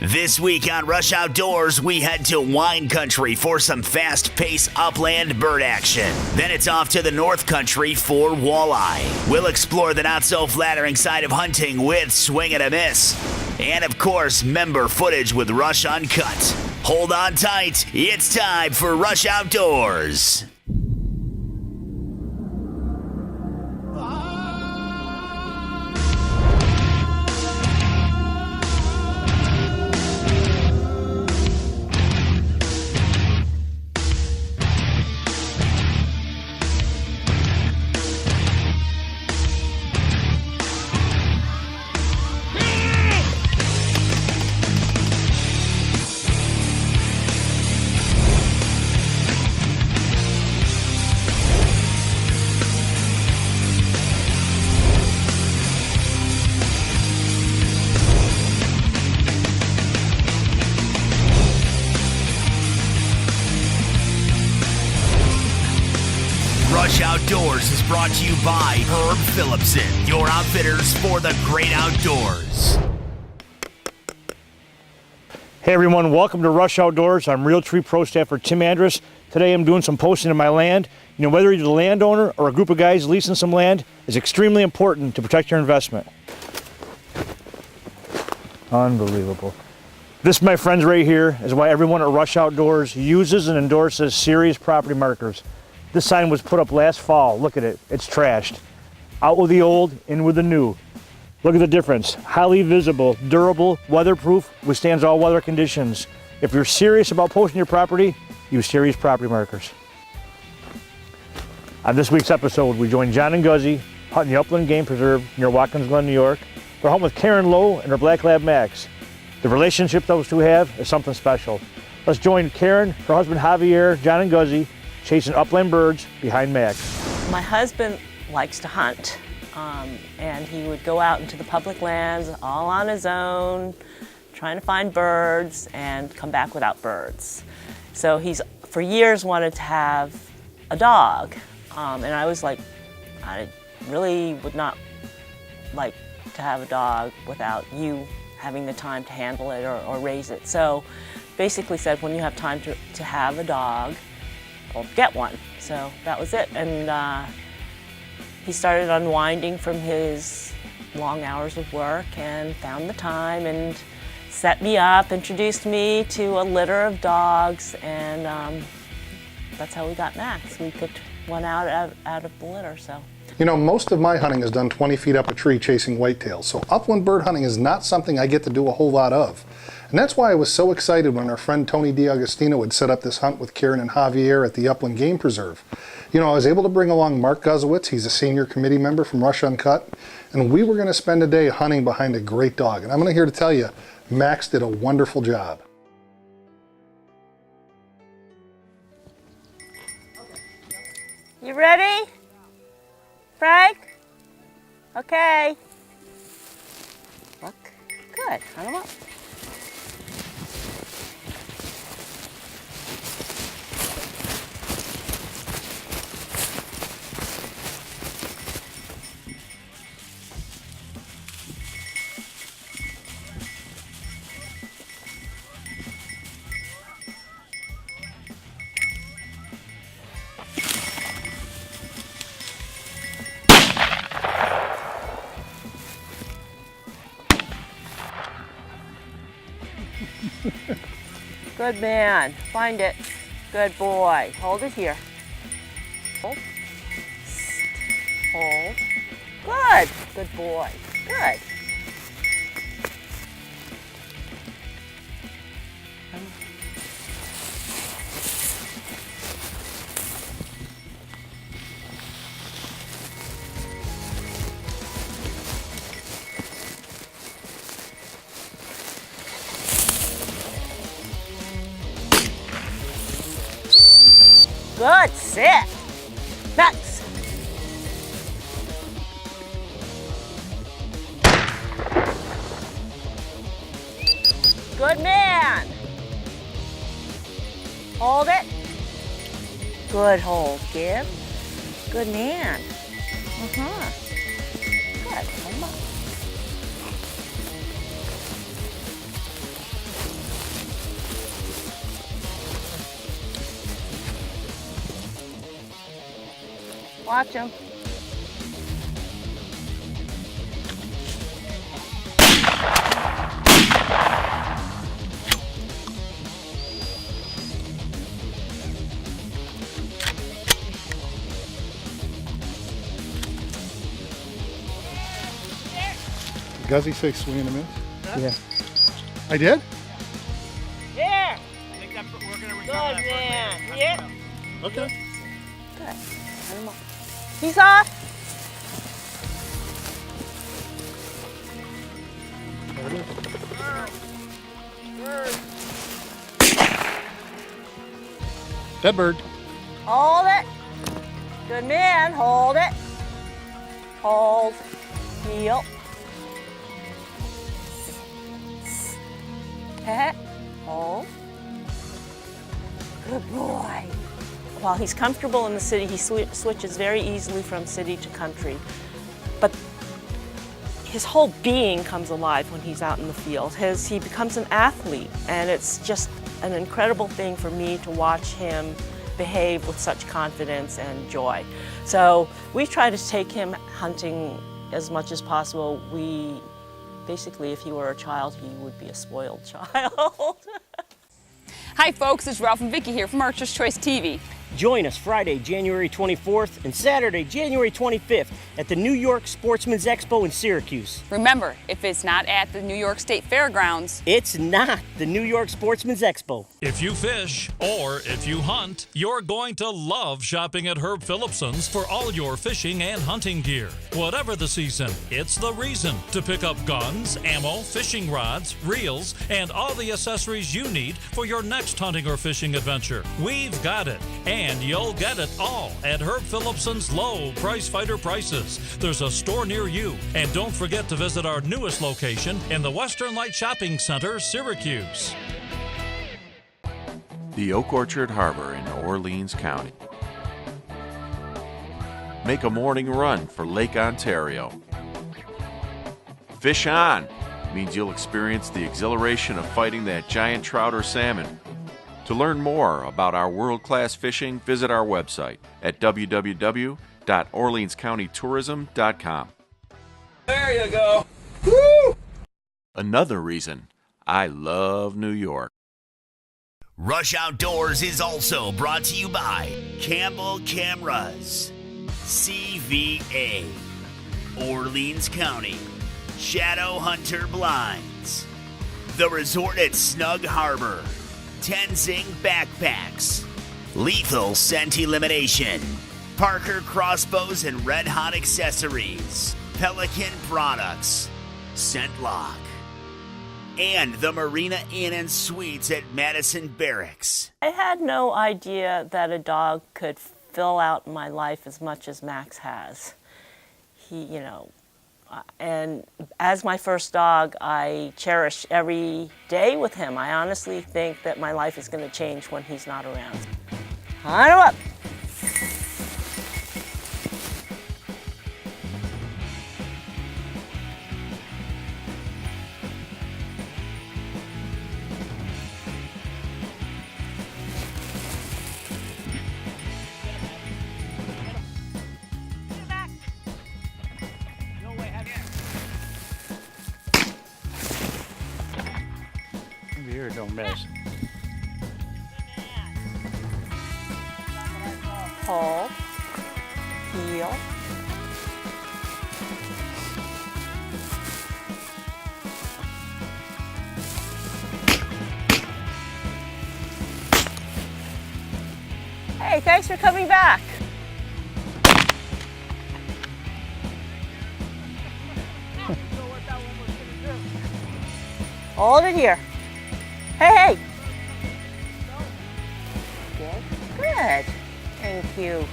This week on Rush Outdoors, we head to wine country for some fast-paced upland bird action. Then it's off to the North Country for walleye. We'll explore the not-so-flattering side of hunting with Swing and a Miss. And of course, member footage with Rush Uncut. Hold on tight, it's time for Rush Outdoors. Rush Outdoors is brought to you by Philipson, your outfitters for the great outdoors. Hey everyone, welcome to Rush Outdoors. I'm Realtree Pro Staffer Tim Andrus. Today I'm doing some posting of my land. You know, whether you're the landowner or a group of guys leasing some land, it's extremely important to protect your investment. Unbelievable. This, my friends, right here is why everyone at Rush Outdoors uses and endorses serious property markers. This sign was put up last fall. Look at it, it's trashed. Out with the old, in with the new. Look at the difference. Highly visible, durable, weatherproof, withstands all weather conditions. If you're serious about posting your property, use serious property markers. On this week's episode, we join John and Guzzy hunting the Upland Game Preserve near Watkins Glen, New York. We're hunting with Karen Lowe and her Black Lab Max. The relationship those two have is something special. Let's join Karen, her husband Javier, John and Guzzy, chasing upland birds behind Max. My husband likes to hunt, and he would go out into the public lands all on his own, trying to find birds and come back without birds. So he's, for years, wanted to have a dog, and I was like, I really would not like to have a dog without you having the time to handle it or raise it. So basically said, when you have time to have a dog, I'll get one. So that was it. And he started unwinding from his long hours of work and found the time and set me up, introduced me to a litter of dogs, and that's how we got Max. We picked one out of the litter. So. You know, most of my hunting is done 20 feet up a tree chasing whitetails, so upland bird hunting is not something I get to do a whole lot of. And that's why I was so excited when our friend Tony DiAgostino had set up this hunt with Karen and Javier at the Upland Game Preserve. You know, I was able to bring along Mark Guzowitz, he's a senior committee member from Rush Uncut, and we were going to spend a day hunting behind a great dog. And I'm here to tell you, Max did a wonderful job. You ready, Frank? Okay. Look, good. I don't know. Good man. Find it. Good boy. Hold it here. Hold. Hold. Good. Good boy. Good. Good sit. Max. Good man. Hold it. Good hold. Give. Good man. Good. Hold on. Watch him. Guzzy say swing and a miss? Yeah. I did? Here. I think that's what we're gonna Good man. Yep. Okay. Good. Let him off. He's off. Dead bird. Hold it. Good man. Hold it. Hold. Heel. Pet. Hold. Good boy. While he's comfortable in the city, he switches very easily from city to country. But his whole being comes alive when he's out in the field. He becomes an athlete, and it's just an incredible thing for me to watch him behave with such confidence and joy. So we try to take him hunting as much as possible. Basically, if he were a child, he would be a spoiled child. Hi folks, it's Ralph and Vicki here from Archer's Choice TV. Join us Friday, January 24th and Saturday, January 25th at the New York Sportsman's Expo in Syracuse. Remember, if it's not at the New York State Fairgrounds, It's not the New York Sportsman's Expo. If you fish or if you hunt, you're going to love shopping at Herb Philipson's for all your fishing and hunting gear. Whatever the season, it's the reason to pick up guns, ammo, fishing rods, reels, and all the accessories you need for your next hunting or fishing adventure. We've got it, and you'll get it all at Herb Philipson's low price fighter prices. There's a store near you, and don't forget to visit our newest location in the Western Light Shopping Center, Syracuse. The Oak Orchard Harbor in Orleans County. Make a morning run for Lake Ontario. Fish on means you'll experience the exhilaration of fighting that giant trout or salmon. To learn more about our world-class fishing, visit our website at www.orleanscountytourism.com. There you go. Woo! Another reason I love New York. Rush Outdoors is also brought to you by Campbell Cameras, CVA, Orleans County, Shadow Hunter Blinds, The Resort at Snug Harbor, Tenzing Backpacks, Lethal Scent Elimination, Parker Crossbows and Red Hot Accessories, Pelican Products, Scent Lock, and the Marina Inn and Suites at Madison Barracks. I had no idea that a dog could fill out my life as much as Max has. And as my first dog, I cherish every day with him. I honestly think that my life is going to change when he's not around. Hunt him up. Here, don't miss. Hold. Heel. Hey, thanks for coming back. Hold it here. Hey, hey. Good. Good. Thank you.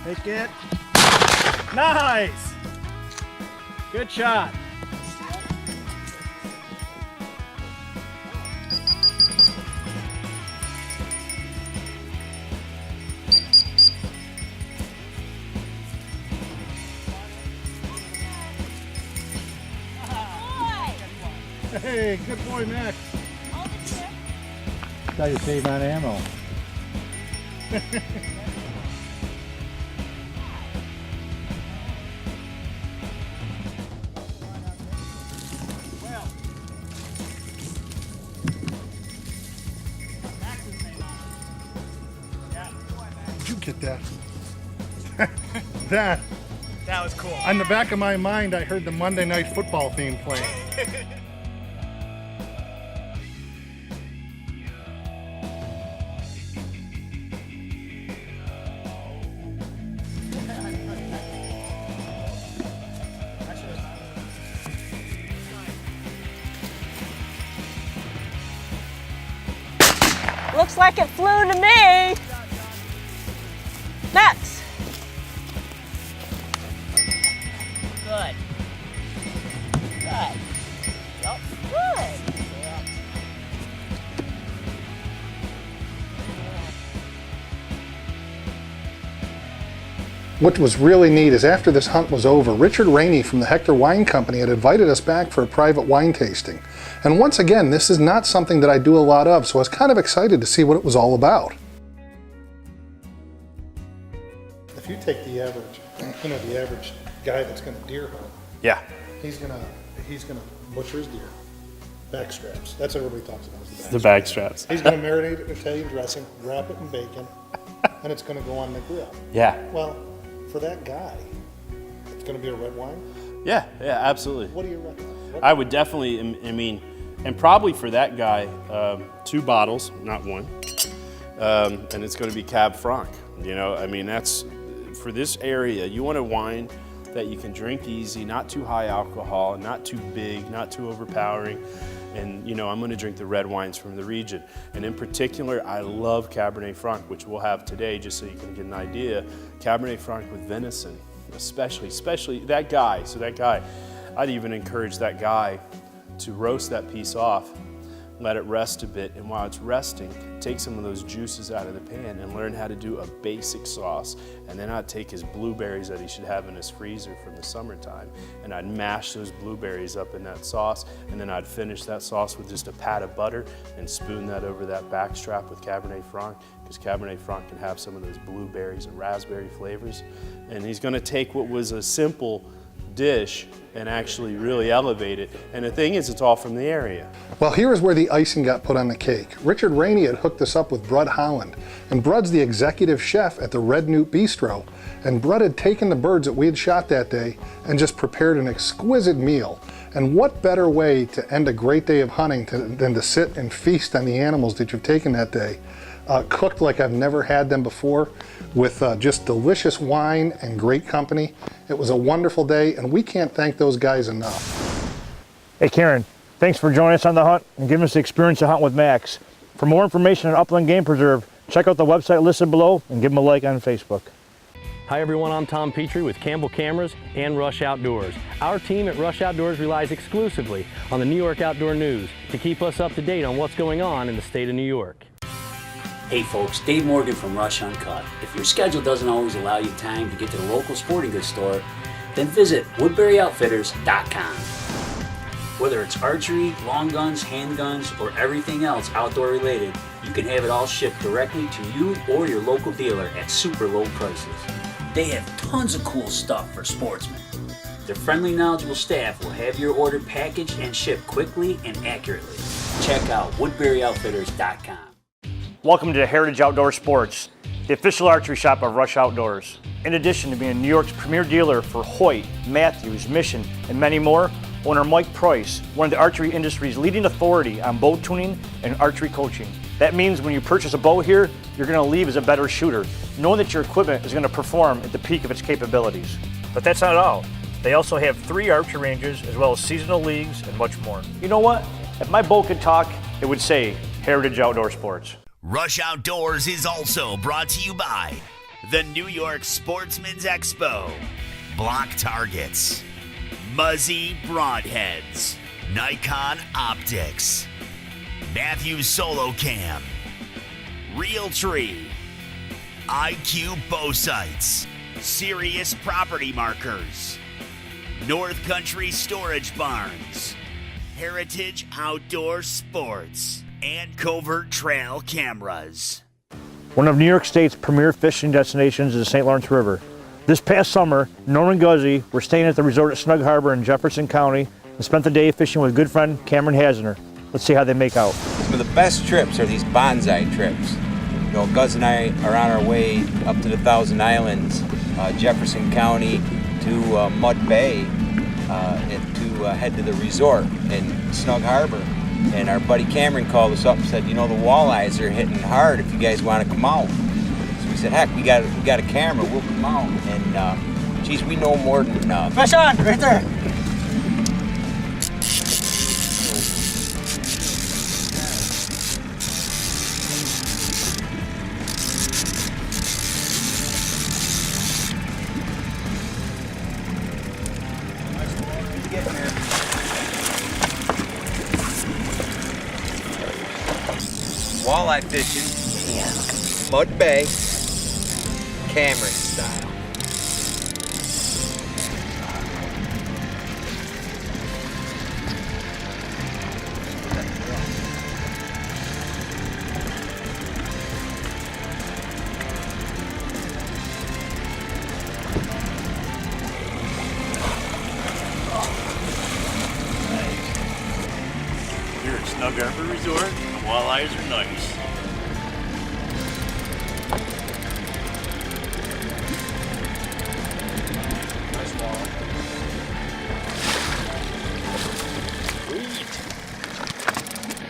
Take it. Nice. Good shot. Hey, good boy, Max. Got you saved on ammo. Did you get that? That was cool. on the back of my mind, I heard the Monday Night Football theme playing. Looks like it flew to me. Max. Good. Good. Yep. Good. What was really neat is after this hunt was over, Richard Rainey from the Hector Wine Company had invited us back for a private wine tasting. And once again, this is not something that I do a lot of, so I was kind of excited to see what it was all about. If you take the average, the average guy that's going to deer hunt, Yeah. he's gonna butcher his deer. Back straps. That's what everybody talks about. Is The bag straps. He's gonna marinate it in Italian dressing, wrap it in bacon, and it's gonna go on the grill. Yeah. Well, for that guy, it's gonna be a red wine. Yeah, absolutely. What do you recommend? I would definitely, and probably for that guy, 2 bottles, not 1. And it's going to be Cab Franc. That's for this area. You want a wine that you can drink easy, not too high alcohol, not too big, not too overpowering. And I'm going to drink the red wines from the region. And in particular, I love Cabernet Franc, which we'll have today, just so you can get an idea. Cabernet Franc with venison, especially that guy. So that guy, I'd even encourage that guy to roast that piece off, let it rest a bit, and while it's resting, take some of those juices out of the pan and learn how to do a basic sauce. And then I'd take his blueberries that he should have in his freezer from the summertime, and I'd mash those blueberries up in that sauce, and then I'd finish that sauce with just a pat of butter and spoon that over that backstrap with Cabernet Franc, because Cabernet Franc can have some of those blueberries and raspberry flavors. And he's gonna take what was a simple dish and actually really elevate it. And the thing is, it's all from the area. Well, here is where the icing got put on the cake. Richard Rainey had hooked us up with Brud Holland, and Brud's the executive chef at the Red Newt Bistro. And Brud had taken the birds that we had shot that day and just prepared an exquisite meal. And what better way to end a great day of hunting than to sit and feast on the animals that you've taken that day, cooked like I've never had them before, with just delicious wine and great company. It was a wonderful day, and we can't thank those guys enough. Hey Karen, thanks for joining us on the hunt and giving us the experience of hunting with Max. For more information on Upland Game Preserve, check out the website listed below and give them a like on Facebook. Hi everyone, I'm Tom Petrie with Campbell Cameras and Rush Outdoors. Our team at Rush Outdoors relies exclusively on the New York Outdoor News to keep us up to date on what's going on in the state of New York. Hey folks, Dave Morgan from Rush Uncut. If your schedule doesn't always allow you time to get to the local sporting goods store, then visit WoodburyOutfitters.com. Whether it's archery, long guns, handguns, or everything else outdoor related, you can have it all shipped directly to you or your local dealer at super low prices. They have tons of cool stuff for sportsmen. Their friendly, knowledgeable staff will have your order packaged and shipped quickly and accurately. Check out WoodburyOutfitters.com. Welcome to Heritage Outdoor Sports, the official archery shop of Rush Outdoors. In addition to being New York's premier dealer for Hoyt, Matthews, Mission, and many more, owner Mike Price, one of the archery industry's leading authority on bow tuning and archery coaching. That means when you purchase a bow here, you're going to leave as a better shooter, knowing that your equipment is going to perform at the peak of its capabilities. But that's not all. They also have 3 archery ranges, as well as seasonal leagues and much more. You know what? If my bow could talk, it would say Heritage Outdoor Sports. Rush Outdoors is also brought to you by the New York Sportsman's Expo. block targets, Muzzy broadheads, Nikon optics, Matthews Solo Cam, Realtree, IQ bow sights, Sirius property markers, North Country storage barns, Heritage Outdoor Sports, and Covert Trail cameras. One of New York State's premier fishing destinations is the St. Lawrence River. This past summer, Norm and Guzzy were staying at the resort at Snug Harbor in Jefferson County and spent the day fishing with good friend Cameron Hasner. Let's see how they make out. Some of the best trips are these bonsai trips. You know, Guz and I are on our way up to the Thousand Islands, Jefferson County to Mud Bay, and to head to the resort in Snug Harbor. And our buddy Cameron called us up and said, you know, the walleyes are hitting hard if you guys want to come out. So we said, heck, we got a camera, we'll come out. And geez, we know more than Fish on, right there. walleye fishing, Mud Bay, Cameron style. Here at Snug Harbor Resort, the walleyes are nice. Nice walleye. Sweet.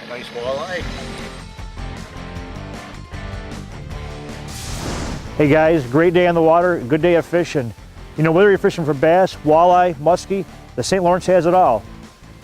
Nice walleye. Hey guys, great day on the water, good day of fishing. You know, whether you're fishing for bass, walleye, muskie, the St. Lawrence has it all.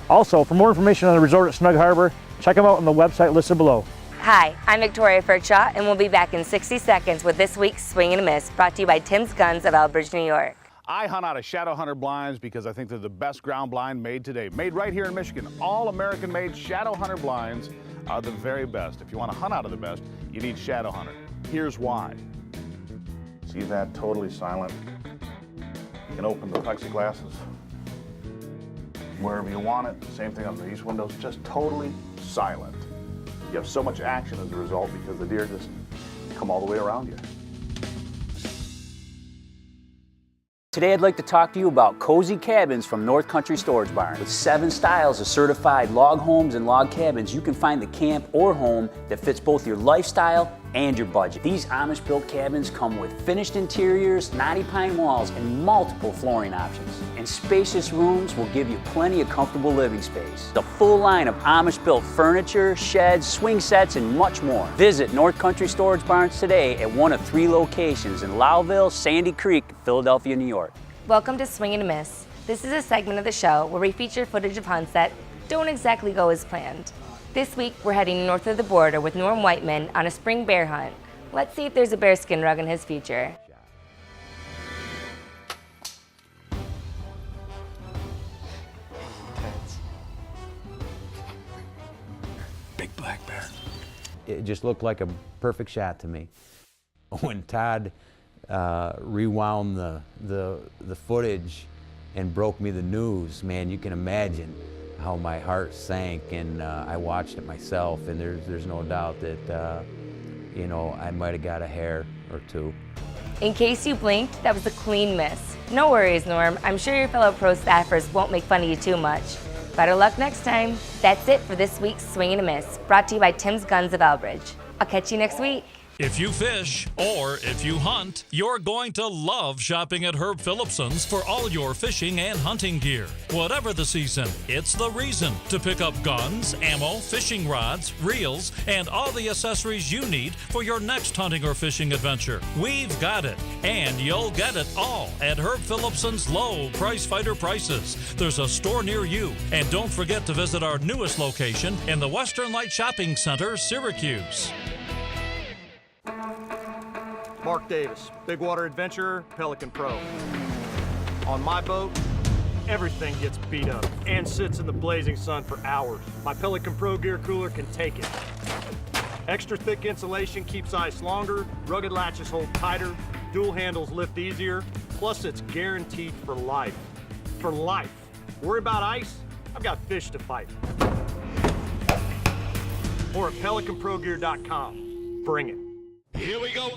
Also, for more information on the resort at Snug Harbor, check them out on the website listed below. Hi, I'm Victoria Fertshaw, and we'll be back in 60 seconds with this week's Swing and a Miss, brought to you by Tim's Guns of Elbridge, New York. I hunt out of Shadow Hunter blinds because I think they're the best ground blind made today. Made right here in Michigan. All American-made Shadow Hunter blinds are the very best. If you want to hunt out of the best, you need Shadow Hunter. Here's why. See that? Totally silent. You can open the plexiglasses wherever you want it. Same thing under these windows, just totally silent. You have so much action as a result because the deer just come all the way around you. Today I'd like to talk to you about cozy cabins from North Country Storage Barn. With 7 styles of certified log homes and log cabins, you can find the camp or home that fits both your lifestyle and your budget. These Amish-built cabins come with finished interiors, knotty pine walls, and multiple flooring options. And spacious rooms will give you plenty of comfortable living space. The full line of Amish-built furniture, sheds, swing sets, and much more. Visit North Country Storage Barns today at one of 3 locations in Lowville, Sandy Creek, Philadelphia, New York. Welcome to Swing and a Miss. This is a segment of the show where we feature footage of hunts that don't exactly go as planned. This week, we're heading north of the border with Norm Whiteman on a spring bear hunt. Let's see if there's a bearskin rug in his future. Big black bear. It just looked like a perfect shot to me. When Todd rewound the footage and broke me the news, man, you can imagine how my heart sank, and I watched it myself, and there's no doubt that you know, I might have got a hair or two. In case you blinked, that was a clean miss. No worries, Norm. I'm sure your fellow pro staffers won't make fun of you too much. Better luck next time. That's it for this week's Swing and a Miss, brought to you by Tim's Guns of Elbridge. I'll catch you next week. If you fish or if you hunt, you're going to love shopping at Herb Philipson's for all your fishing and hunting gear. Whatever the season, it's the reason to pick up guns, ammo, fishing rods, reels, and all the accessories you need for your next hunting or fishing adventure. We've got it, and you'll get it all at Herb Philipson's low price fighter prices. There's a store near you, and don't forget to visit our newest location in the Western Light Shopping Center, Syracuse. Mark Davis, Big Water Adventurer, Pelican Pro. On my boat, everything gets beat up and sits in the blazing sun for hours. My Pelican Pro Gear cooler can take it. Extra thick insulation keeps ice longer, rugged latches hold tighter, dual handles lift easier, plus it's guaranteed for life. For life. Worry about ice? I've got fish to fight. Or at PelicanProGear.com. Bring it. Here we go.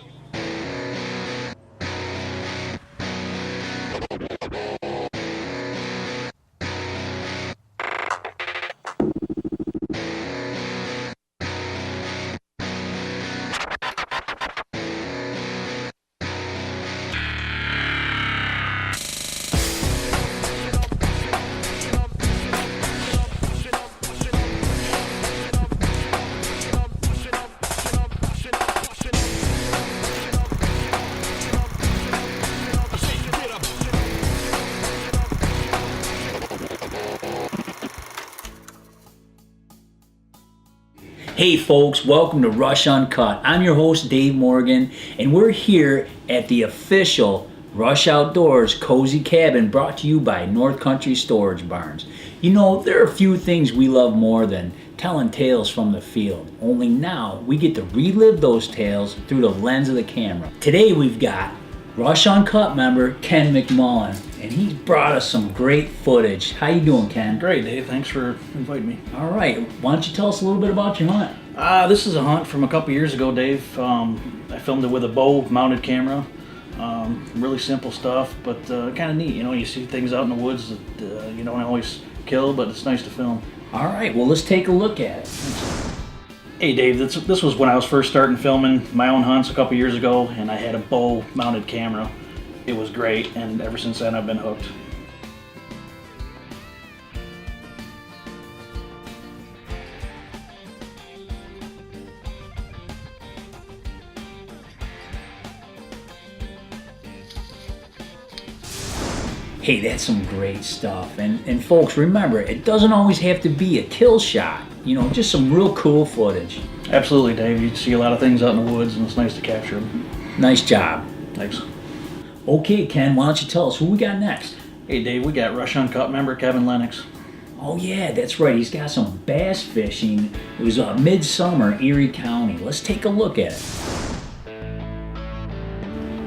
Hey folks, welcome to Rush Uncut. I'm your host Dave Morgan, and we're here at the official Rush Outdoors Cozy Cabin brought to you by North Country Storage Barns. You know, there are a few things we love more than telling tales from the field, only now we get to relive those tales through the lens of the camera. Today we've got Rush Uncut member Ken McMullen, and he's brought us some great footage. How you doing, Ken? Great, Dave. Thanks for inviting me. All right. Why don't you tell us a little bit about your hunt? This is a hunt from a couple years ago, Dave. I filmed it with a bow-mounted camera. Really simple stuff, but kind of neat. You know, you see things out in the woods that you don't always kill, but it's nice to film. All right. Well, let's take a look at it. Hey, Dave. This was when I was first starting filming my own hunts a couple years ago, and I had a bow-mounted camera. It was great, and ever since then I've been hooked. Hey, that's some great stuff. And folks, remember, it doesn't always have to be a kill shot. You know, just some real cool footage. Absolutely, Dave. You see a lot of things out in the woods, and it's nice to capture them. Nice job. Thanks. Okay, Ken, why don't you tell us who we got next? Hey, Dave, we got Rush Uncut member Kevin Lennox. Oh, yeah, that's right. He's got some bass fishing. It was midsummer, Erie County. Let's take a look at it.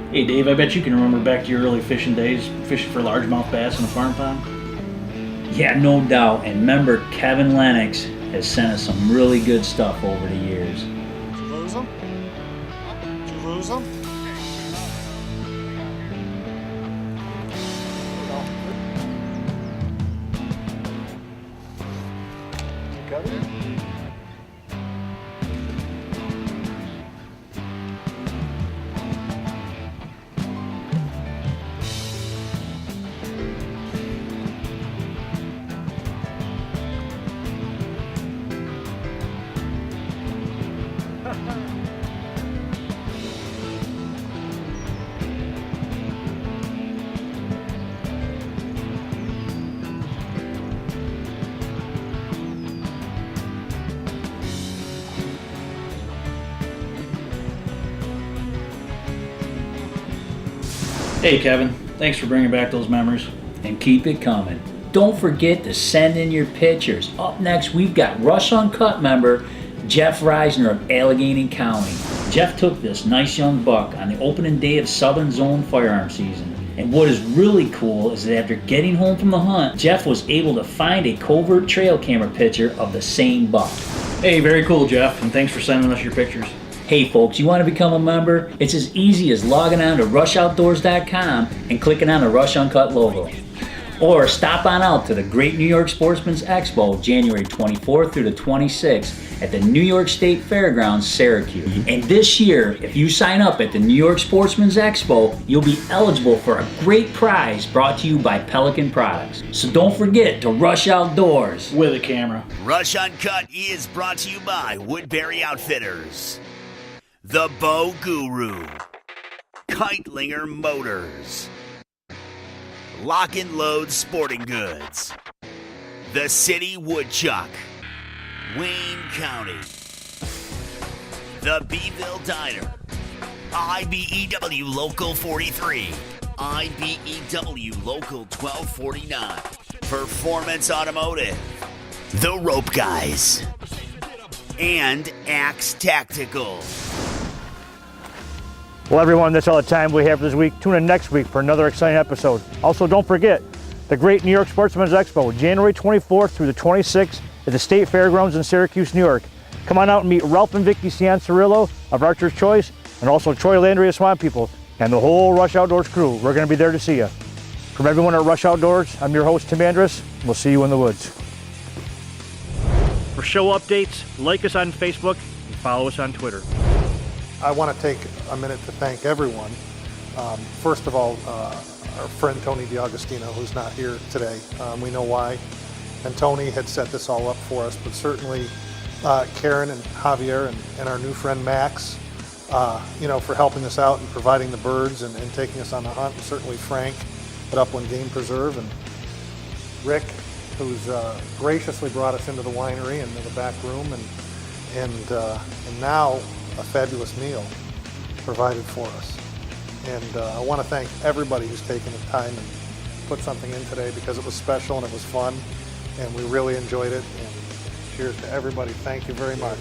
Hey, Dave, I bet you can remember back to your early fishing days, fishing for largemouth bass in a farm pond? Yeah, no doubt. And member Kevin Lennox has sent us some really good stuff over the years. Did you lose them? Did you lose them? Hey, Kevin. Thanks for bringing back those memories. And keep it coming. Don't forget to send in your pictures. Up next, we've got Rush Uncut member Jeff Reisner of Allegheny County. Jeff took this nice young buck on the opening day of Southern Zone firearm season. And what is really cool is that after getting home from the hunt, Jeff was able to find a covert trail camera picture of the same buck. Hey, very cool, Jeff, and thanks for sending us your pictures. Hey folks, you want to become a member? It's as easy as logging on to rushoutdoors.com and clicking on the Rush Uncut logo. Or stop on out to the Great New York Sportsman's Expo, January 24th through the 26th at the New York State Fairgrounds, Syracuse. And this year, if you sign up at the New York Sportsman's Expo, you'll be eligible for a great prize brought to you by Pelican Products. So don't forget to rush outdoors with a camera. Rush Uncut is brought to you by Woodbury Outfitters, The Bow Guru, Kitelinger Motors, Lock and Load Sporting Goods, The City Woodchuck, Wayne County, The Beeville Diner, IBEW Local 43, IBEW Local 1249. Performance Automotive. The Rope Guys. And Axe Tactical. Well, everyone, that's all the time we have this week. Tune in next week for another exciting episode. Also, don't forget the Great New York Sportsman's Expo, January 24th through the 26th at the State Fairgrounds in Syracuse, New York. Come on out and meet Ralph and Vicky Cianciarillo of Archer's Choice, and also Troy Landry of Swamp People, and the whole Rush Outdoors crew. We're going to be there to see you. From everyone at Rush Outdoors, I'm your host, Tim Andrus. We'll see you in the woods. For show updates, like us on Facebook and follow us on Twitter. I want to take a minute to thank everyone. First of all, our friend Tony DiAgostino, who's not here today. We know why. And Tony had set this all up for us, but certainly Karen and Javier and our new friend Max, for helping us out and providing the birds and taking us on the hunt. And certainly Frank at Upland Game Preserve, and Rick, who's graciously brought us into the winery and into the back room, and now a fabulous meal provided for us. And I want to thank everybody who's taken the time and put something in today, because it was special and it was fun and we really enjoyed it. And cheers to everybody. Thank you very much.